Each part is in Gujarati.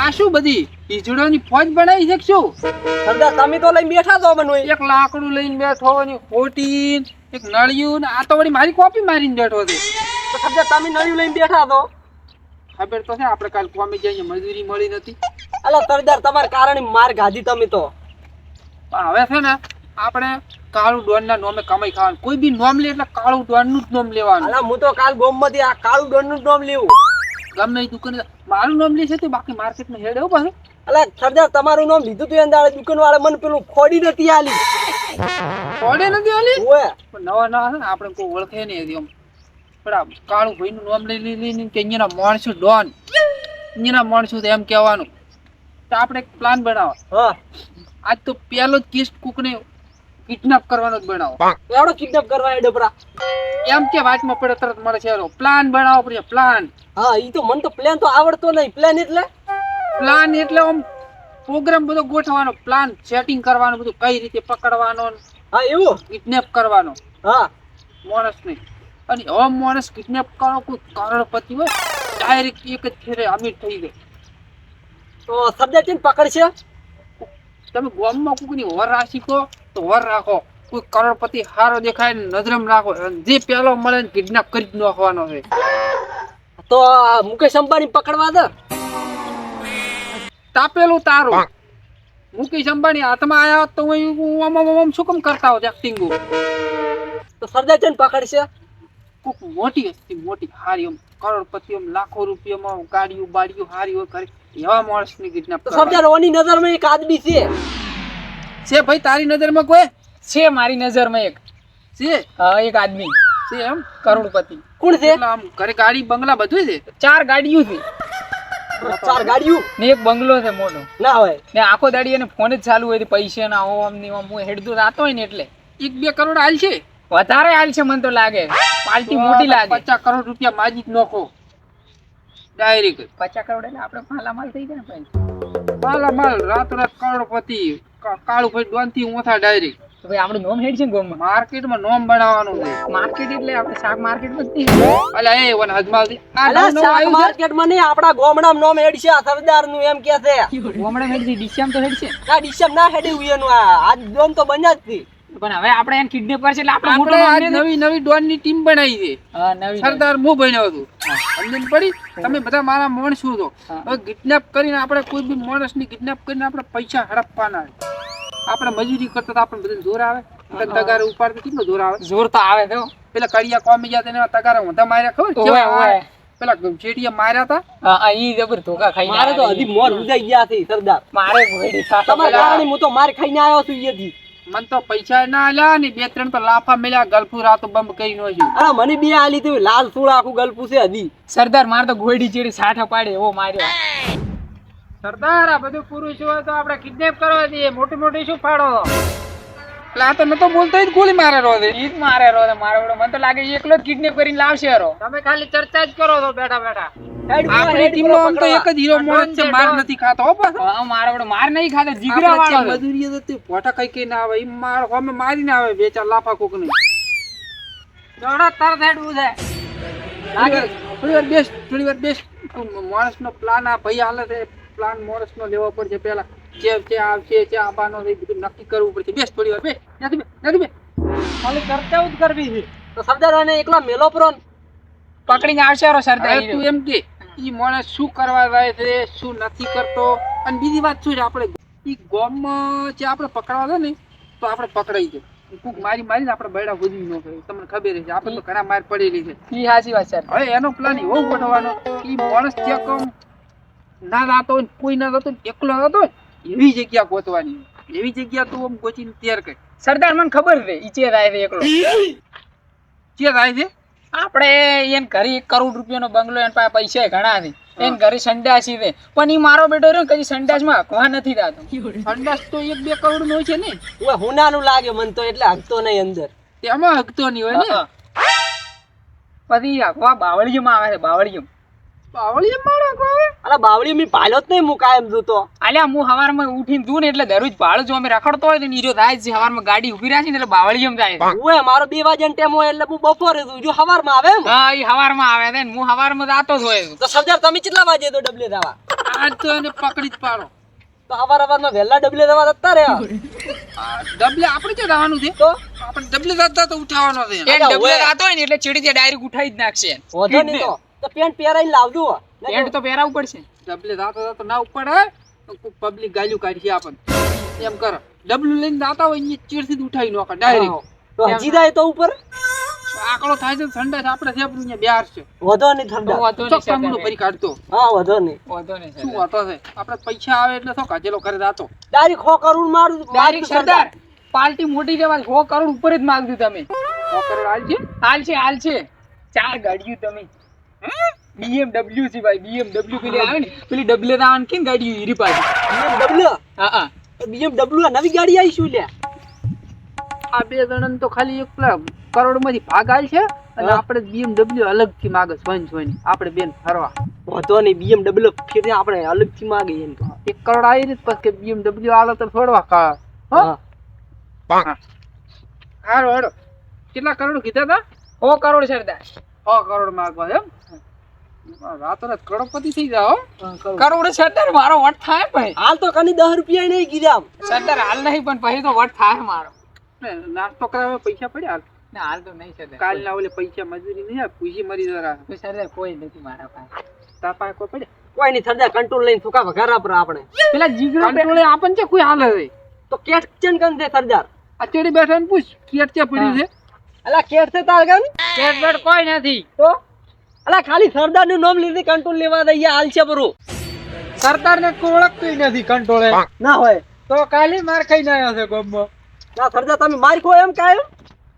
આ શું બધી ઈજડોની ફોજ બનાવી છે કે શું? સરદાર તમે તો લઈને બેઠા છો મને. એક લાકડું લઈને બેઠો ની ખોટી એક નળિયું ને આ તો વળી મારી કોપી મારીને બેઠો છે. તો સરદાર તમે નળિયું લઈને બેઠા છો. ખબર તો છે આપણે કાલ કોમી જઈએ મજૂરી મળી નથી. અલા સરદાર તમારા કારણે માર ગાધી તમે તો. પણ હવે છે ને આપણે કાળું ડોન ના નોમે કમાઈ ખાવાનું. કોઈ બી નોમ લે એટલે કાળું ડોન નું જ નોમ લેવાનું. અલા હું તો કાલ ગોમમાંથી આ કાળું ડોન નું નામ લેવું. ગમે એ દુકાને મારું નામ લે છે તો બાકી માર્કેટમાં હેડ એવું પાછું. અલા સરદાર તમારું નામ લીધું તું અંદર દુકાન વાળા મને પેલું ખોડી નથી આલી. પડે નથી આલી ઓય પણ નવા નવા છે ને આપણે કોઈ ઓળખે નહીં હજી આમ. પણ આ કાળું ભાઈ નું નામ લઈ લઈને કે અહીંયાના માણસો ડોન અહીંયાના માણસો એમ કહેવાનું. તો આપણે એક પ્લાન બનાવો. હા આજ તો પહેલો જ કેસ કુકને કિડનેપ કરવાનો જ બનાવો. એવડો કિડનેપ કરવા એ ડબરા. એમ કે વાતમાં પડે તરત મળે છે પ્લાન બનાવો પડે પ્લાન. હા ઈ તો મને તો પ્લાન તો આવડતો નહીં. પ્લાન એટલે પ્લાન એટલે આમ પ્રોગ્રામ બધો ગોઠવવાનો પ્લાન સેટિંગ કરવાનું બધું કઈ રીતે પકડવાનો હા એવું કિડનેપ કરવાનો હા માણસ નહીં. અને હવે માણસ કિડનેપ કરો કોઈ કરોડપતિ હોય ડાયરેક્ટ એક જ ફેરે અમીર થઈ જાય. તો સરદાર ચીન પકડશે. તમે ગામમાં કોઈની વર રાખો તો વર રાખો. કોઈ કરોડપતિ હારો દેખાય ને નજરમ રાખો જે પેલો મળે ને કિડનેપ કરી જ નાખવાનો છે. તો મુકેશ અંબાણી પકડવા દે. તાપેલું તારું મુકેશ અંબાણી હાથમાં આવ્યા તો હું શું કેમ કરતા હોત એક્ટિંગ. તો સરદાર ચીન પકડશે. કોક મોટી હસ્તી મોટી હારી એમ કરોડપતિ એમ લાખો રૂપિયામાં ગાડીઓ બાડીઓ હારી હોય કરે એવા માણસની કિડનેપ તો સરદાર ઓની નજરમાં એક આદમી છે. છે ભાઈ તારી નજરમાં કોઈ છે મારી નજરમાં એક છે? હા એક આદમી છે એમ કરોડપતિ. કોણ છે? એટલે આમ ઘરે ગાડી બંગલા બધું છે. 4 ગાડીઓ છે 4 ગાડીઓ ને એક બંગલો છે મોટો ના હોય ને આખો દાડી એને ફોન જ ચાલુ હોય પૈસા ના હો આમ હું હેડતો રાતો હોય ને એટલે 1-2 કરોડ હાલ છે. વધારે હાલ છે મને તો લાગે. પાર્ટી મોટી લાગે. 50 કરોડ રૂપિયા માજી જ નાખો ડાયરેક્ટ. 50 કરોડ એટલે આપણે માલામાલ થઈ જાય ને ભાઈ. માલ રાત કરોડપતિ કાળું ભાઈ ડોન થી ઓથા ડાયરેક્ટ. તો ભાઈ આપણું નોમ હેડ છે ને ગામમાં. માર્કેટમાં નોમ બનાવવાનું છે. માર્કેટ એટલે આપણે શાક માર્કેટમાં જ અલા એ વન હજમાવતી આ અલા નવું શાક આવ્યું છે. માર્કેટમાં નહીં આપડા ગામડામાં નામ હેડ છે. આ સરદાર નું એમ કે છે. ગામડા હેડ છે ડિશિયામ તો હેડ છે ના ડિશમ ના હેડ્યું એનું આજ ડોન તો બન્યા જ થી. પણ હવે આપણે એને કિડનેપ કરશે એટલે આપણે મોટો આપણે આજ નામ લઈએ ને. નવી ડોન ની ટીમ બનાવી છે. હા નવી સરદાર હું બન્યો છું સમજણ પડી. તમે બધા મારા માણસો છો. હવે કિડનેપ કરીને આપણે કોઈ બી માણસની કિડનેપ કરીને આપણે પૈસા હડપવાના. આપણે મજૂરી કરતા તો આપણે બધાને જોર આવે. તગારે ઉપાડતા કેટલો જોર આવે. જોર તો આવે તો પેલા કડિયા કોમી ગયા તેને તગારે ઊંધા માર્યા ખબર છે? ઓય ઓય પેલા જેડિયા માર્યા હતા. હા ઈ જબર ધોકા ખાઈને મારે તો હજી મોર ઉજાઈ ગયા છે સરદાર. મારે ગોળી સાતો તમારા કારણે હું તો માર ખાઈને આવ્યો છું અહીંયાથી. મને તો પૈસા ના આલ્યા ને 2-3 તો લાફા મેલ્યા ગલ્ફુ રાતો બંધ કરી નો છું. અરે મને બે આલી તું લાલ સુળ આખું ગલપું છે હજી. સરદાર માર તો ગોળી ચેડી સાઠા પાડે એવો માર્યો. સરદાર આ બધું પુરુષ હોય તો આપણે કિડનેપ કરવા દઈએ. મોટી મોટી શું ફાડો એટલે આ તો નતો બોલતો જ ગોળી મારે રો દે. ઈ જ મારે રો મારો મને તો લાગે એકલો જ કિડનેપ કરીને લાવશે રો. તમે ખાલી ચર્ચા જ કરો છો બેઠા બેઠા. હેડ બોલો, આપણી હેડ ટીમ બોલો નો આમ તો પકડવા. એક જ હીરો માણસ છે માર નથી ખાતો હો પાછો. હા મારો વડો માર નહીં ખાતો જીગરા આપણે વાળો ત્યાં મજૂરી હતી પોટા કઈ ના આવે ઈ માર હોમે મારીને આવે 2-4 લાફા કોક ને. દોડો તરત હેડવું છે. થોડી વાર બેસ માણસનો પ્લાન આ ભાઈ હાલે છે. પ્લાન માણસનો લેવો પડશે પેલા. જે આવશે જે આવવાનો છે બધું નક્કી કરવું પડશે. બેસ થોડી વાર બે નથી બે ખાલી ચર્ચાઓ જ કરવી છે. તો સરદાર આને એકલા મેલો પ્રો. પકડીને આવશે રો સરદાર. હવે તું એમ કે ઈ માણસ શું કરવા જાય છે શું નથી કરતો. અને બીજી વાત શું છે આપણે ઈ ગામમાં જે આપણે પકડવા દે ને તો આપણે પકડાઈ જાય. કોક મારીને આપણે બૈડા વધી ન કરે. તમને ખબર છે આપણે તો ઘણા માર પડેલી છે. ઈ હાચી વાત સર. હવે એનો પ્લાન એવો ગોઠવવાનો ઈ માણસ ત્યાં કમ ના જાતો હોય કોઈ ના જતો એકલો જતો હોય એવી જગ્યા ગોતવાની. એવી જગ્યા તું આમ ગોચીને તૈયાર કર. સરદાર મને ખબર છે ઈ ચે થાય છે એકલો. ચે થાય છે આપણે એને ઘરે 1 કરોડ રૂપિયાનો બંગલો એન પાસે પૈસા ઘણા છે. એને ઘરે સંડાસી છે પણ ઈ મારો બેટો રહ્યો કદી સંડાસમાં હકવા નથી થતો. સંડાસ તો 1-2 કરોડ નો હોય છે ને. ઓય હુનાનું લાગે મને તો એટલે હકતો નહીં અંદર. તેમાં હકતો નહીં હોય ને. પછી હકવા બાવળિયમ આવે છે બાવળિયમ. બાવળી મારો કોઈ અલા બાવળી મી પાલ્યો જ નહીં, હું કાયમ જોતો. અલ્યા હું હવારમાં ઉઠીને દઉં ને એટલે દરરોજ ભાડું જો અમે રખડતો હોય ને હીરો થાય છે. હવારમાં ગાડી ઉભી રાખી ને એટલે બાવળી એમ જાય છે. ઓય મારો 2 વાગ્યાનો ટાઈમ હોય એટલે હું બપોરે જોઉં. જો હવારમાં આવે એમ. હા એ હવારમાં આવે છે ને હું હવારમાં જાતો જ હોય. તો સરદાર તમે કેટલા વાગે તો ડબલે જવા? આજ તો એને પકડી જ પાડો. તો હવારમાં વહેલા ડબલે જવા જતા રે. આ ડબલે આપણે ક્યાં જવાનું છે? તો આપણે ડબલે જતા તો ઉઠાવવાનો છે. એ ડબલે જાતો હોય ને એટલે ચીડી ત્યાં ડાયરેક્ટ ઉઠાઈ જ નાખશે. વધો નહીં તો પેન્ટ પહેરાઈને લાવજો. પેન્ટ તો પહેરાવું પડશે. ડબલે જતા ના ઉપડે તો પબ્લિક ગાલ્યું કાઢી આપણને. એમ કરો ડબલું લઈને જાતા હોય ને ચીડથી જ ઉઠાવી નાખો ડાયરેક્ટ. તો હજી જાય તો ઉપર આકડો થાય છે સંડાસ આપણે થેપડું અહીંયા બેહાર છે. વધો નહીં તો ઠંડા. વાંધો ચોક નહીં કામનું ભરી કાઢતો. હા વધો નહીં. વાંધો નહીં શું સરદાર. વાતો છે? આપણે પૈસા આવે એટલે શું કાજેલો કરે જાતો. ડાયરેક્ટ 100 કરોડ મારું ડાયરેક્ટ સરદાર પાર્ટી મોટી જવા 100 કરોડ ઉપર જ માંગજો તમે. 100 કરોડ આલ છે. હાલ છે 4 ગાડીઓ તમે. BMW છે ભાઈ, BMW પેલી આવે ને પેલી ડબલે દાન કે ગાડીઓ હીરી પાછી. BMW. હા હા BMW નવી ગાડી આવી શું લે? આ બે જણાને તો ખાલી એક પેલા કરોડમાંથી ભાગ આલ છે અને હા. આપણે BMW અલગથી માગે સ્વયં આપણે બેન ફરવા. વધો નહીં BMW ફેર આપણે અલગથી માંગીએ એમ તો. 1 કરોડ આવી રીત પછી BMW આલે તો છોડવા કા. હા હારો હેડો. કેટલા કરોડ કીધા હતા? 100 કરોડ સરદાર. 100 કરોડ માંગવા એમ. રાતોરાત કરોડપતિ થઈ જાઓ. કરોડ સરદાર મારો વટ થાય ભાઈ. હાલ તો કની 10 રૂપિયા નહીં કીધા. સરદાર હાલ નહીં પણ પછી તો વટ થાય મારો. નાસ્તો કરાવવા પૈસા પડ્યા. ના હાલ તો નહીં સરદાર. કાલના ઓલે પૈસા મજૂરી નહીં આવે, પૂછી મરી જરા. તો સરદાર કોઈ નથી મારા પાસે. તાપા કોઈ પડે કોઈ નહીં સરદાર કંટ્રોલ લઈને સુકા વઘારા પર આપણે. પેલા જીગરો કંટ્રોલે આપણ છે કોઈ હાલે છે. તો કેટ ચેન કન દે સરદાર. આ ચેડી બેઠા ને પૂછ કેટ ક્યાં પડ્યું છે. અલા કેટ છે તાર કન? પેટ બેટ કોઈ નથી. તો અલા ખાલી સરદાર નું નામ લીધે કંટ્રોલ લેવા દઈએ હાલ છે બરો. સરદાર ને કોઈ ઓળખતું નથી કંટ્રોલે. ના હોય તો કાલે માર ખાઈને આવ્યો છે ગોમમાં. ના સરદાર તમે માર ખો એમ કાય?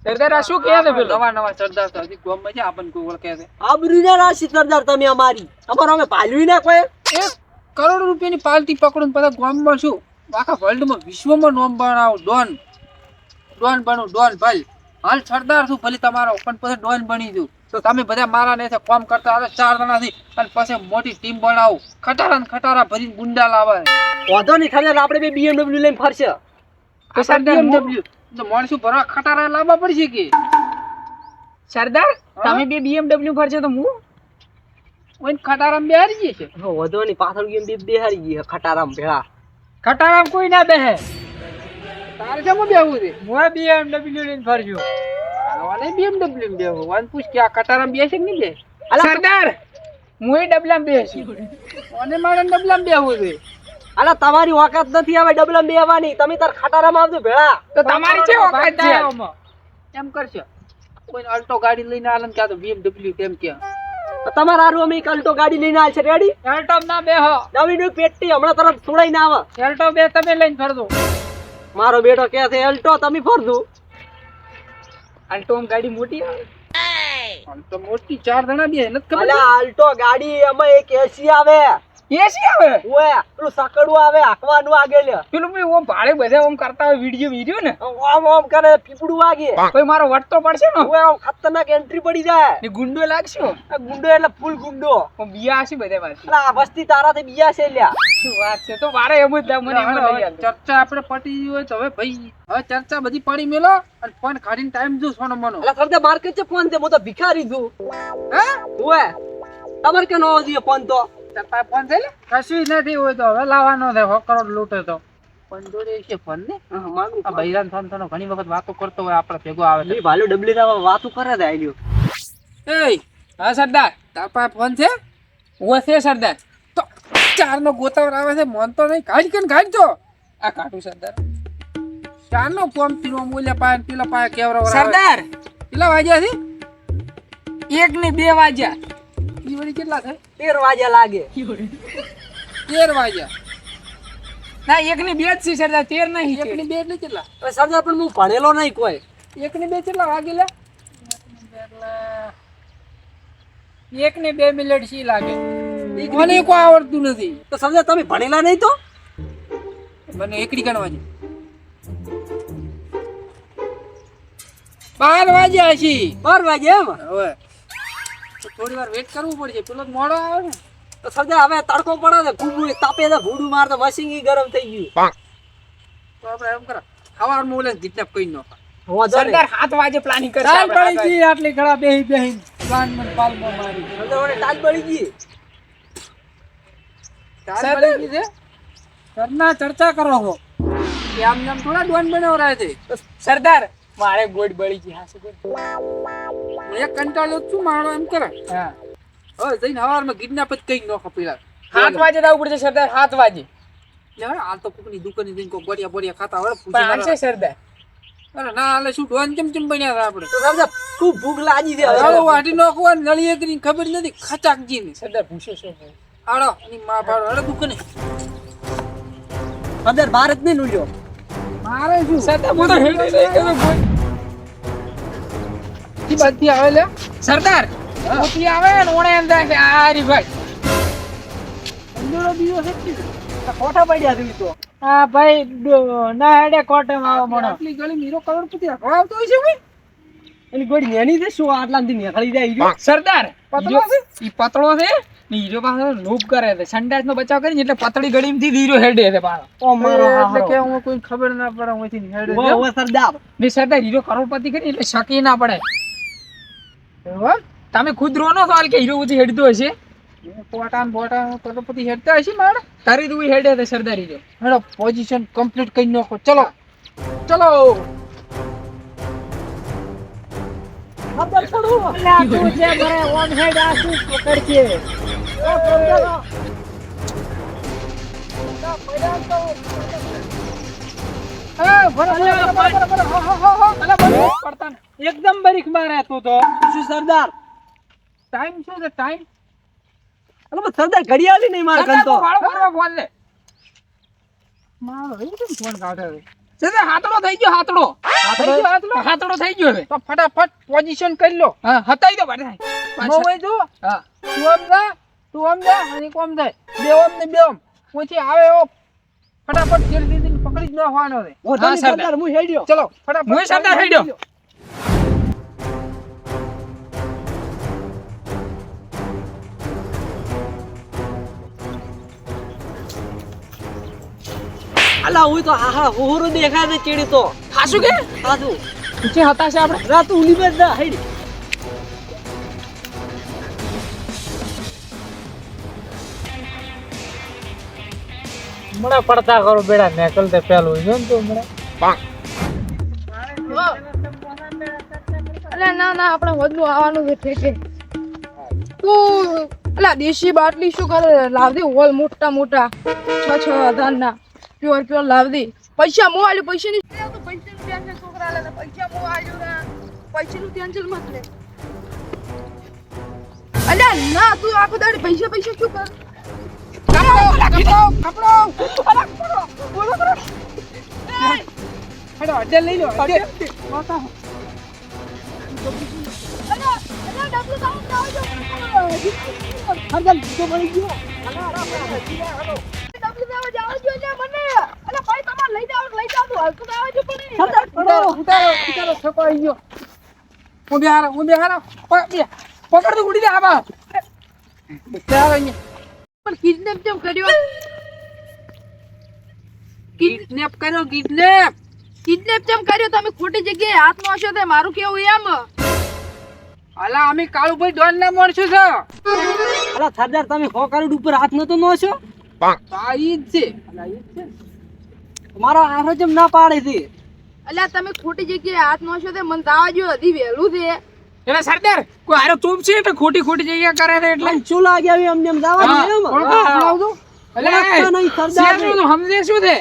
સરદાર આ શું કહે છે પેલો? નવા સરદાર તો હજી ગોમમાં છે આપણને કોઈ ઓળખે છે. આબરૂ ના રાશી સરદાર તમે અમારી. અમારો અમે પાલવી ના કોઈ. 1 કરોડ રૂપિયાની પાલટી પકડું પછી ગોમમાં શું આખા વર્લ્ડમાં વિશ્વમાં નામ બનાવો. ડોન બનું ડોન ભાઈ. હાલ સરદાર છું ભલે તમારો પણ પછી ડોન બની જઉં તો તમે બધા મારા ને કામ કરતા આવે 4 જણાથી અને પછી મોટી ટીમ બનાવો. ખટારા ને ખટારા ભરીને ગુંડા લાવે. વાંધો નહીં સરદાર આપણે બે BMW લઈને ફરશે. તો સરદાર BMW તો માણસો ભરવા ખટારા લાવવા પડશે કે સરદાર તમે બે BMW ફરશે તો હું ઓય ખટારામાં બેહારી જઈએ છે. વધો નહીં પાછળ ગેમ બે બેહારી ગઈ ખટારામ ભેળા. ખટારામાં કોઈ ના બેહે. તારે કેમ બેહવું છે? હું BMW લઈને ફરજો. આવાને BMW માં બેહવું. વાન પૂછ કે આ ખટારામાં બેસે કે નહીં બે? સરદાર હું એ ડબલામાં બેસું. અને મારે ડબલામાં બેહવું છે. અલા તમારી ઓકાત નથી હવે ડબલા બેવાની. તમે તાર ખટારામાં આવજો ભેળા. તો તમારી છે ઓકાત છે. એમ કરશે કોઈ અલ્ટો ગાડી લઈને આલે ને ક્યાં તો BMW કેમ કે તો તમારા હારું અમે એક અલ્ટો ગાડી લઈને આલ છે. રેડી? એલ્ટો ના બેહો. નવી નું પેટી હમણાં તરત છોડાઈને આવે. એલ્ટો બે તમે લઈને ફરજો. મારો બેટો કે છે અલ્ટો તમે ફરજો. અલ્ટો ગાડી મોટી આવે. અલ્ટો મોટી 4 જણા બે નથી ખબર. અલા અલ્ટો ગાડી એમાં એક એસી આવે. એસી આવે. ઓય પેલું સકડું આવે હાંકવાનું આગળ. પેલું મેં ઓમ ભાડે બધા ઓમ કરતા હોય વિડિયો ને ઓમ ઓમ કરે પીપડું વાગે. કોઈ મારો વટ તો પડશે ને. ઓય આમ ખતરનાક એન્ટ્રી પડી જાય. ને ગુંડો લાગશે. આ ગુંડો એટલે ફૂલ ગુંડો. ઓમ બિયા હશે બધા પાસે. અલા આ વસ્તી તારાથી બીજા છે લ્યા. શું વાત છે? તો મારે એમ જ મને એમ જ લઈ આવજો. ચર્ચા આપણે પટી ગઈ હોય તો હવે ભાઈ હવે ચર્ચા બધી પડી મેલો અને ફોન કાઢીને ટાઈમ જો સોનો મનો. અલા સરદે માર્કેટ છે ફોન તે હું તો ભિખારી છું. હે ઓય તમાર કે નો દીએ ફોન તો તારા ફોન છે લે કશું નથી હોય તો હવે લાવવાનો છે 100 કરોડ લૂટે તો પણ દોડે છે ફોન ને. માંગુ આ બૈરાન ફોન તો ઘણી વખત વાતો કરતો હોય આપણે ભેગો આવે લી ભાલો ડબલી દાવા વાતું કરે દે આલ્યો. એ હા સરદાર. તારા પાસે ફોન છે? હું છે સરદાર. તો 4 નો ગોતાવર આવે છે મન તો નહીં કાઢ કે કાઢ તો આ કાઢું સરદાર. 4 નો ફોન તીનો મૂલ્ય પાય પેલા પાય કેવરો સરદાર કેટલા વાગ્યા છે? 1 ને 2 વાગ્યા. ઈ વળી કેટલા થાય? 13 વાગ્યા લાગે. 13 વાગ્યા. ના 1 ને 2 જ છે સરદાર. 13 નહીં. 1 ની 2 એટલે કેટલા? હવે સરદાર પણ હું ભણેલો નહીં કોઈ. 1 ની 2 કેટલા વાગે લે? 1 ને 2 મિનિટ સી લાગે. મને કોઈ આવડતું નથી. તો સરદાર તમે ભણેલા નહીં તો મને એકડી ગણવા છે. 12 વાગ્યા છે. 12 વાગે એમ. હવે તો થોડી વાર વેટ કરવું પડશે પેલો મોડો આવે ને તો સરદાર હવે તડકો પડે છે ભૂડું તાપે છે ભૂડું માર તો મશીન ગરમ થઈ ગયું. તો આપણે એમ કરા સવારમાં ઓલે કિડનેપ કરી નાખો. સરદાર 7 વાગે પ્લાનિંગ કરશે ટાલ આપણે. પડી ગઈ આટલી ઘડા બેહી પ્લાન માં પાલમાં મારી. સરદાર ઓને ટાલ પડી ગઈ. ચાલ સર. પડી ગઈ છે. ઘરના ચર્ચા કરો છો. કે આમ નામ થોડા ડોન બનાવરાય છે. સરદાર મારે ગોળ બળી ગઈ. હા શું કરું? હું એક કંટાળો છું મારો એમ કરે. હા હવે જઈને સવારમાં કિડનેપ જ કરી નાખો પેલા. 7 વાગે જવું પડશે સરદાર. 7 વાગે લે હવે હાલ તો કોકની દુકાને જઈને કોઈ બોરિયા બોરિયા ખાતા હોય પૂછી પણ આવશે સરદાર. અરે ના હાલે શું ડોન કેમ બન્યા હતા આપણે. તો સરદાર ખૂબ ભૂખ લાગી છે હવે. હાલો વાટી નાખવા નળી એકની ખબર નથી ખચાકજી ની. સરદાર પૂછ્યો શું છે? હાલો એની માં ભાડો હાલો દુકાને. સરદાર ભારત ને નુલ્યો. મારે શું સરદાર હું તો હેડી લઈ ગયો ગોળ. ઈ બાજથી આવે લે. સરદાર મોતી આવે ને ઓણે અંદર છે આ રી ભાઈ. અંદરો બીજો છે કે કોઠા પડ્યા છે ઈ તો. હા ભાઈ ના હેડે કોટે માં મળો. આટલી ગળી મીરો કરોડપતિ રાખવા આવતો હોય છે ભાઈ. એની ગોળી નેની છે શું આટલામાંથી નીકળી જાય ઈ? સરદાર પતળો છે? ઈ પતળો છે ને હીરો પાછો લોભ કરે છે. સંડાસ નો બચાવ કરીને એટલે પતળી ગળીમથી હીરો હેડે છે પાછો. ઓ મારો એટલે હારો. કે હું કોઈ ખબર ના પડે ઓથી હેડે ઓ ઓ સરદાર. ને સરદાર હીરો કરોડપતિ કરી એટલે શકી ના પડે. એવા તમે ખુદ રોનો છો હાલ કે હીરો ઉથી હેડતો હશે. પોટાન કરોડપતિ હેડતા હશે મારે. તારી તું હેડે છે સરદાર હીરો. હેડો પોઝિશન કમ્પ્લીટ કરી નાખો. ચલો ચલો સરદાર છોડો. અલ્યા તું જે મને ઓન હેડ આ શું પકડશે? ઓ સરદાર પડતા ને. એકદમ બરીક મારે તું તો. શું સરદાર? ટાઈમ શું છે ટાઈમ? અરે પણ સરદાર ઘડિયાળી નહીં માર સરદાર કંતો. તું વાળો કરવા ફોન લે. મારો એ કેમ ફોન કાઢે છે? સરદાર હાથડો થઈ ગયો હાથડો. થઈ ગયો હાથલો? હાથડો થઈ ગયો છે. તો ફટાફટ પોઝિશન કરી લો. હા હતાઈ દો બધા. નો હોય તો હા તું આમ જા અને કોમ થાય. બે ઓમ ને બે ઓમ. પછી આવે એવો ફટાફટ જલ્દી જલ્દી પકડી જ નાખવાનો છે. ઓ તમે સરદાર. સરદાર હું હેડ્યો. ચલો ફટાફટ. હું સરદાર થઈ ગયો. અલા હું તો હા હોરો દેખાય છે ચીડી તો. હાસુ કે સાચું. પૂછે હતા છે આપણે. રાત ઉલી બેસ ના હેડી. હમણાં પડતા કરો બેડા નીકળતે પેલું જો ને તું હમણાં. અલા ના ના આપણે વધુ આવવાનું છે ઠેકે તું અલા દેશી બાટલી શું કરે લાવદી હોલ મોટા મોટા 6,000 ના પ્યોર પ્યોર લાવદી પૈસા મો આલ્યું પૈસા ની તો પૈસા નું ટેન્શન છોકરા લે પૈસા મો આલ્યું ને પૈસા નું ટેન્શન મત લે અલા ના તું આખો દાડી પૈસા પૈસા શું કર હેડો અડે લઈ લો અડે. અલા ડબલ કામ જાવ સરદાર તો મળી ગયો. સરદાર ઉતારો છકો આવી ગયો. હું બે હારા પકડ તો ઉડી દે આવા. ચાલ અહીંયા પણ કિડનેપ કેમ કર્યો કિડનેપ કર્યો કિડનેપ. કિડનેપ કેમ કર્યો તમે ખોટી જગ્યાએ હાથ નો હશો તે મારું કેવું એમ અલા અમે કાળુભાઈ ડોન ના મળશું છે. અલા સરદાર તમે 100 કરોડ ઉપર હાથ નતો નો છો. આ ઈ જ છે. અલા ઈ જ છે. મારો આરો જેમ ના પાડે છે. અલ્યા તમે ખોટી જગ્યાએ હાથ નો હશો તે મને દાવા જો હજી વહેલું છે એટલે સરદાર કોઈ હારો ચૂપ છે એટલે ખોટી ખોટી જગ્યા કરે છે એટલે. એટલે શું લાગે આવી અમને એમ જવા હા, દે એમ. કોણ બોલાવજો? એટલે ઓળખતા નહીં સરદાર ને. શેરનું સમજે શું છે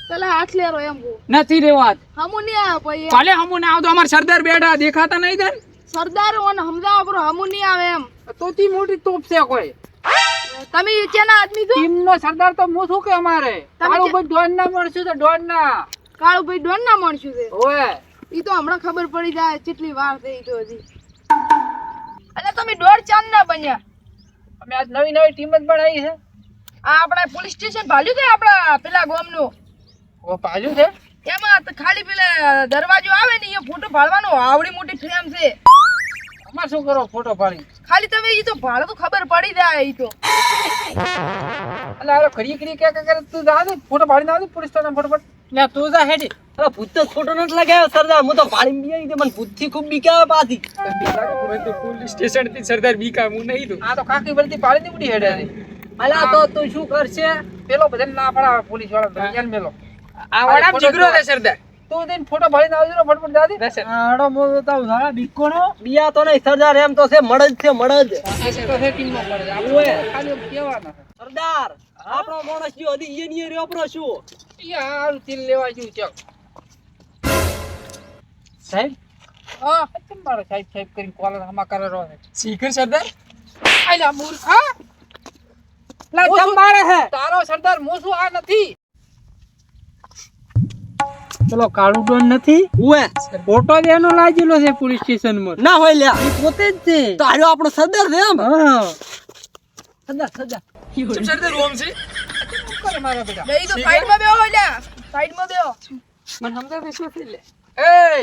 પેલા હાથ લેરો એમ કહું નથી રે વાત. હમુ નહીં આવે પછી કાલે હમુ ના આવતો અમાર સરદાર બેઠા દેખાતા નહીં તને. સરદાર ઓને સમજાવો પર હમુ નહીં આવે એમ તોથી મોટી તોપ છે કોઈ. તમે ચેના આદમી છો ટીમ નો સરદાર તો હું શું કે અમારે કાળુભાઈ ડોન ના મળશું તો ડોન ના. કાળુભાઈ ડોન ના મળશું છે ઓય ઈ તો હમણાં ખબર પડી જાય કેટલી વાર થઈ તો હજી અલ્યા તમે દોઢ ચાંદ ના બન્યા અમે આજ નવી નવી ટીમ જ બનાવી છે. આ આપણા પોલીસ સ્ટેશન ભાલ્યું છે આપણા પેલા ગામનું ઓ પાજુ છે. એમાં તો ખાલી પેલા દરવાજો આવે ને એ ફોટો પાડવાનો આવડી મોટી ફ્રેમ છે અમાર શું કરો ફોટો પાડી. ખાલી તમે ઈ તો ભાડું તો ખબર પડી જાય ઈ તો. એટલે હાલો ઘડીએ ઘડીએ ક્યાં ક્યાં કરે તું જા દે ફોટો પાડીને આવજે પોલીસ સ્ટેશન ફટાફટ. લે તું જા હેડી. અરે ભૂત તો ખોટો નથી લગાવ્યો સરદાર, હું તો પાડી બી આવી મને ભૂતથી ખૂબ બીક આવે પાછી. હું તો પોલીસ સ્ટેશન થી સરદાર બીકા હું નહીં તો આ તો કાકી બળતી પાડીને ઉડી હેડે છે. અલા તો તું શું કરશે? પેલો બધાને ના પડાવે પોલીસ વાળા ધ્યાન મેલો. આ વાળા જીગરો છે સરદાર. તું જઈને ફોટો પાડીને આવજો ને ફટફટ જા દે. આડો મોટો તાવ ઝાડા બીકોણો. બિયા તો નહીં સરદાર, એમ તો છે મળદ છે મળદ. તો સેટિંગમાં પડે છે. આપણે ઓય. ખાલી એમ કહેવાના છે. સરદાર આપણો માણસ જો હજી ઈ ની રે આપણો શું? ઈ હારું તેલ લેવા જેવું છે. સાહેબ હા કેમ મારો સાહેબ સાહેબ કરીને કોલર હમા કરે રહો છે. શીખર સરદાર આયલા મૂર્ખા લા કેમ મારે હે? તારો સરદાર મોસું આ નથી. પેલો કાળુ ડોન નથી ઓય ફોટો જ એનો લાગેલો છે પોલીસ સ્ટેશન માં. ના હોય લ્યા, ઈ પોતે જ છે. તો આર્યો આપણો સરદાર છે એમ? હા સરદાર સરદાર સરદાર ઓમ છે શું કરે મારા બેટા? બે ઈ તો સાઈડમાં બેહો લ્યા, સાઈડમાં બેહો. મને સમજાવે શું છે લે એય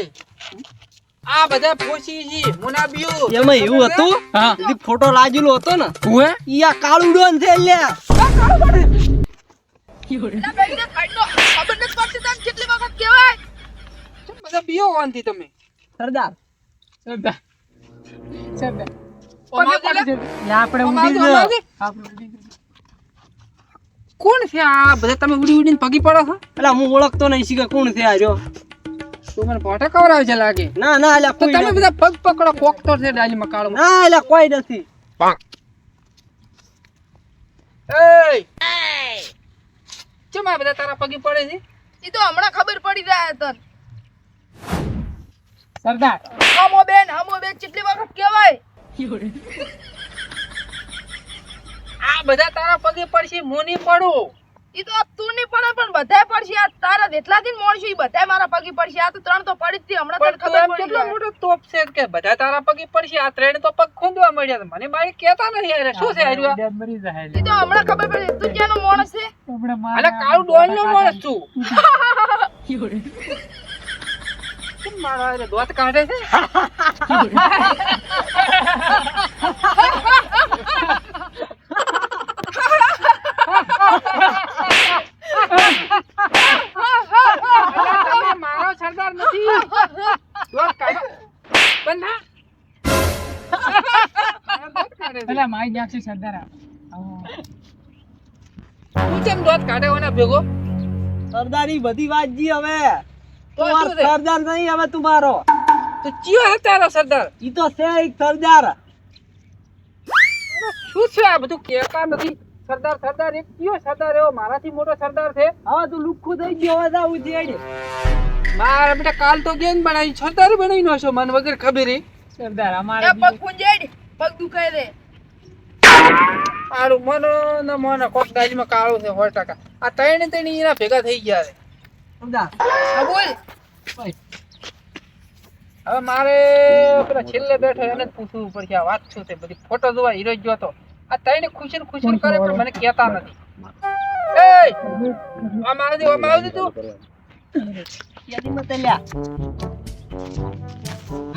આ બધા પોસી છે મુનાબીઓ. એમાં એવું હતું? હા ઈ ફોટો લાગેલો હતો ને, હું ઈ આ કાળું ડોન છે લ્યા. એલા બે ઈ તો સાઈડમાં ખબર નથી પડતી તને કેટલી વખત કહેવાય. કેમ બધા બીઓ વાંધી તમે? સરદાર સરદાર સરદાર પગે પડે? લે આપણે અમારે ઉડી તો જ અમારે. કોણ છે આ બધા તમે ઉડી ઉડીને પગી પડો છો? પેલા હું ઓળખતો નહીં શીખે કોણ છે આર્યો. તું મને ભોટા કવરાવે છે લાગે. ના ના અલ્યા તો કોઈ તમે નથી. બધા પગ પકડો કોક તો છે ડાલીમાં કાળો. ના અલ્યા કોઈ નથી. એય કેમ આ બધા તારા પગે પડે છે? ઈ તો હમણાં ખબર પડી જાય તને. સરદાર હમો બેન કેટલી વખત કહેવાય. આ બધા તારા પગે પડશે મોની પડો. ઈ તો તું નહીં પડે પણ બધાય પડશે. આ તારા જેટલા દિન મોણશું ઈ બધાય મારા પગે પડશે. આ તો ત્રણ તો પડી જ હતી હમણાં તને પણ તું ખબર એમ પડી કેટલો જાય. મોટો તોપ છે કે બધા તારા પગે પડશે. આ ત્રણ તો પગ ખૂંદવા મળ્યા છે. મને મારી કહેતા નથી યાર શું છે હાર્યું આ? મરી જાય. ઈ તો હમણાં ખબર પડી. તું ક્યાંનો માણસ છે? આપણે અલે કાળું ડોલનો માણસ છું. કેમ મારો હારે દોત કાઢે છે? તમે મારો સરદાર નથી. દોત કાઢો. બંધ થા. દોત કાઢે છે. પેલા માઈ નાખશે સરદાર તું કેમ દોત કાઢે ઓના ભેગો? સરદાર ઈ બધી વાત જી હવે. તો તું શું છે? સરદાર નહીં હવે તું મારો. તો ચિયો હે તારો સરદાર? ઈ તો છે એક સરદાર. શું છે આ બધું કહેતા નથી? સરદાર સરદાર એક કયો સરદાર એવો મારાથી મોટો સરદાર છે? હવે તું લુખ્ખું થઈ ગયો, હવે જાવું છે. મારા બેટા કાલ તો ગેંગ બનાવી સરદાર બનાવી નો છો મને વગર ખબર હે. સરદાર એ અમારે પગ પૂંજાય પગ દુખાય રે. મારું મનો કોક ડાલીમાં કાળું છે 100%. આ ત્રણે એના ભેગા થઈ ગયા છે. સરદાર હા બોલ. હવે મારે પેલા છેલ્લે બેઠો એને જ પૂછવું પડશે આ વાત શું છે બધી. ફોટો જોવા હીરો જ જોતો. આ ત્રણે ખુશી ખુશી કરે પણ મને કહેતા નથી. એય આ મારાથી આમાં આવી દીધું. યાદીમાં તો લ્યા.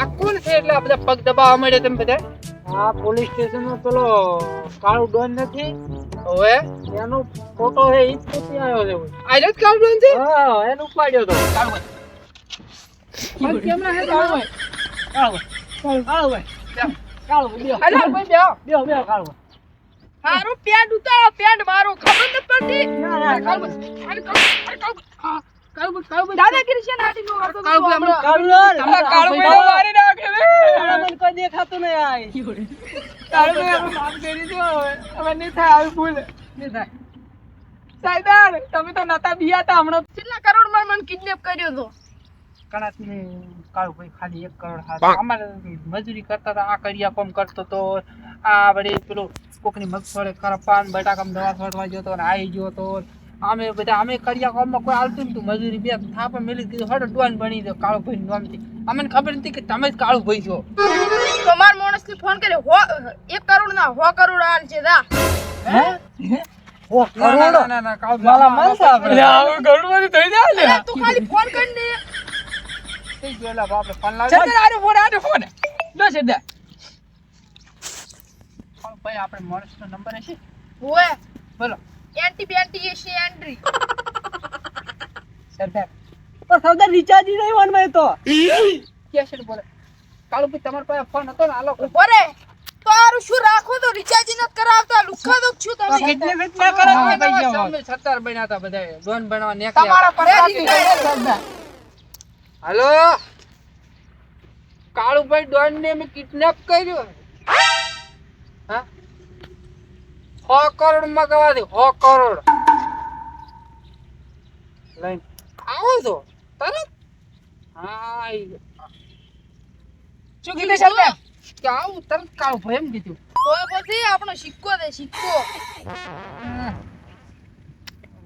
આ કોણ છે એટલે આ બધા પગ દબાવવા મળે તમે બધા? આ પોલીસ સ્ટેશન માં પેલો કાળુ ડોન નથી હવે એનો ફોટો છે ઈ જ પોતે આવ્યો છે કોઈ. આ જ કાઢું છે. હા એને ઉપાડ્યો તો. પણ કેમના હે કાળું? કાળો ભાઈ કાળો બેહો અલા ભાઈ બેહો. બેહો બેહો કાળો. હારું પેન્ટ ઉતારો પેન્ટ મારો ખબર નથી પડતી. ના ના કાળો દાદાગીરી છે નાટી નો કરતો તો કાળું હમણાં. કાળો તમને કાળું ભાઈ મારી નાખે રે. મને કોઈ દેખાતું નહીં આ. કાળું ભાઈ આપણે માફ કરી દો હવે નહીં થાય આવી ભૂલ નહીં થાય સરદાર તમે તો નતા બિયા હતા હમણાં કેટલા કરોડ માં મને કિડનેપ કર્યો તો. કણાથી કાળું ભાઈ ખાલી 1 કરોડ હાથ અમારે મજૂરી કરતા હતા. આ કરિયા કોમ કરતો તો આ વળી પેલું કોકની મગફળી કરપાન બટાકામાં દવા છોડવા ગયો તો ને આવી ગયો તો અમે બધા અમે કરિયા કોમમાં કોઈ આવતું નતું. મજૂરી બે થાપા મેલી કીધું હડો ડોન બની દો કાળુ ભાઈ નામથી. અમને ખબર નથી કે તમે જ કાળુ ભાઈ છો. તો માર માણસ ને ફોન કર્યો 1 કરોડ ના 100 કરોડ હાલ છે જા. ના કાળુ મારા માણસ આપણે. આવું ઘણું બધું થઈ જાય ને અરે તું ખાલી ફોન કરી દે. થઈ ગયો. લા બાપરે ફોન લાવ. સરદાર આનો ફોન લો સરદાર ભાઈ આપણે માણસનો નંબર હશે ઓએ બોલો એન્ટી બેન્ટી એસી એન્ટ્રી સરદાર પણ સરદાર રિચાર્જ નહીં વાનમાં તો કે છે બોલે કાળુભાઈ તમારા પાસે ફોન હતો ને હાલો ઓરે તારું શું રાખો તો રિચાર્જ ન કરાવતા લુખા દુખ છું તમે સામે સરદાર બન્યા હતા બધાએ ડોન બનવા નીકળ્યા તમારા પર હાલો કાળુભાઈ ડોન ને મેં કિડનેપ કર્યો હા 100 કરોડ મગાવા દે 100 કરોડ લઈને આવો છો તરત હા શું કીધું સરદાર કે આવું તરત કાળુભાઈ એમ કીધું તો પછી આપણો સિક્કો દે સિક્કો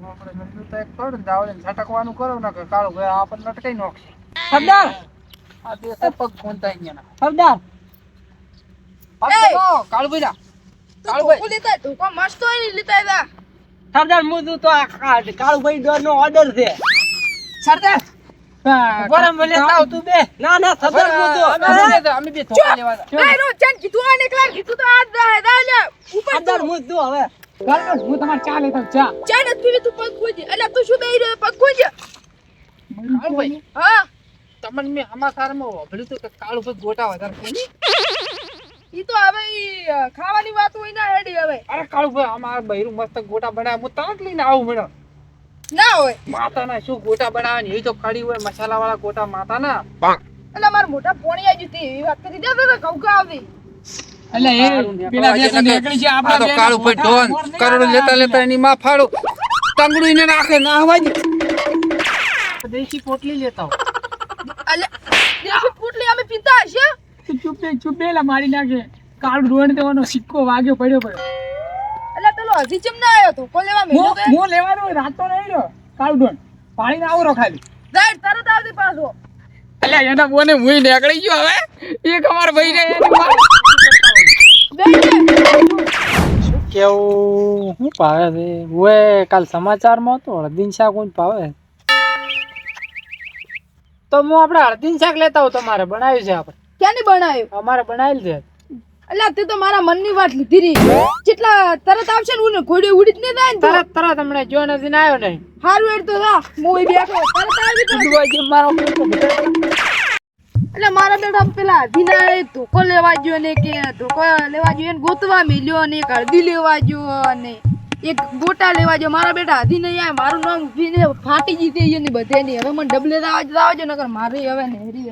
આપણે નંબર તો એક થોડું ને દાવડે છટકવાનું કરો ને કે કાળુભાઈ આપણને લટકાઈ નાખશે સરદાર આ બે પગ ખૂંટાઈ ગયા સરદાર કાળુભાઈ જા ધોકો લેતા ધોકો મસ્ત હોય ને લેતા હતા સરદાર મુદુ તો આ કાળુભાઈ ડોર નો ઓર્ડર છે સરદાર બરાબર બોલે તાવ તું બે ના ના સરદાર મુદુ અમે બે ધોકા લેવા હતા એ રો ચાન કીધું આ નીકળા કીધું તો આ દા લે ઉપર સરદાર મુદુ હવે ગાલકો હું તમારે ચા લેતા ચા ચાન પીવી તું પગ ખોજી એટલે તું શું બેહી રહ્યો પગ ખોજી કાળુભાઈ હા તમને મેં સમાચારમાં વાપર્યું હતું કે કાળુભાઈ ગોટા વધારે ખાય ને? ઈ તો હવે ખાવાની વાત હોય ના હેડી હવે અરે કાળુભાઈ અમારા બૈરું મસ્ત ગોટા બનાવે હું તરત લઈને આવું મેળો ના હોય માતાના શું ગોટા બનાવે ને એ તો કડી હોય મસાલા વાળા ગોટા માતાના એટલે મારા મોટા પોણી આવી જતી એવી વાત કરી દેતો તો કૌકા આવી એટલે એ પેલા બે તો નીકળી છે આ તો આપડા કાળુભાઈ ઢોન કરોડો લેતા લેતા એની માં ફાડો ટંગડું એને નાખે ના હવાજ દેશી પોટલી લેતા હો એટલે દેશી પુટલી અમે પીતા હશે ચૂપ બેલા મારી નાખે કાળ રોણ દેવાનો સિક્કો વાગ્યો પડ્યો એટલે પેલો હજી ચમ ના આવ્યો તો કોલ લેવા મેલો તો હું લેવાનો રાત તો નહીં રહ્યો કાળ ડોન પાણી ના આવરો ખાલી રાઈટ તરત આવતી પાછો એટલે એના બોને હું નીકળી ગયો હવે એક અમાર ભાઈ ને કેવું શું ભાવે છે ઓએ કાલ સમાચારમાં હતો હળદીન શાક કોણ ભાવે તો હું આપણે હળદીન શાક લેતા આવું તમારે બનાવ્યું છે આપણે ક્યાંની બનાવ્યું અમારે બનાવેલ છે એટલે તે તો મારા મનની વાત લીધી રહી જેટલા તરત આવશે ને ઉને ઘોડી ઉડી જ નહીં થાય ને તરત તરત હમણાં જો નથી આવ્યો નહીં હારું એડ તો થા મોઈ બેઠો તરત આવી તો મારો એટલે મારા બેટા પેલા અધીના એ ધોકો લેવા ગયો ને કે ધોકો લેવા ગયો ને ગોતવા મિલ્યો ને એક હળદી લેવા ગયો ને એક ગોટા લેવા ગયો મારા બેટા અધી નહીં આવે મારું નામ ઉભીને ફાટી જીતી ને બધે ની હવે મને ડબલે દાવા જ નકર મારે હવે ને હેરી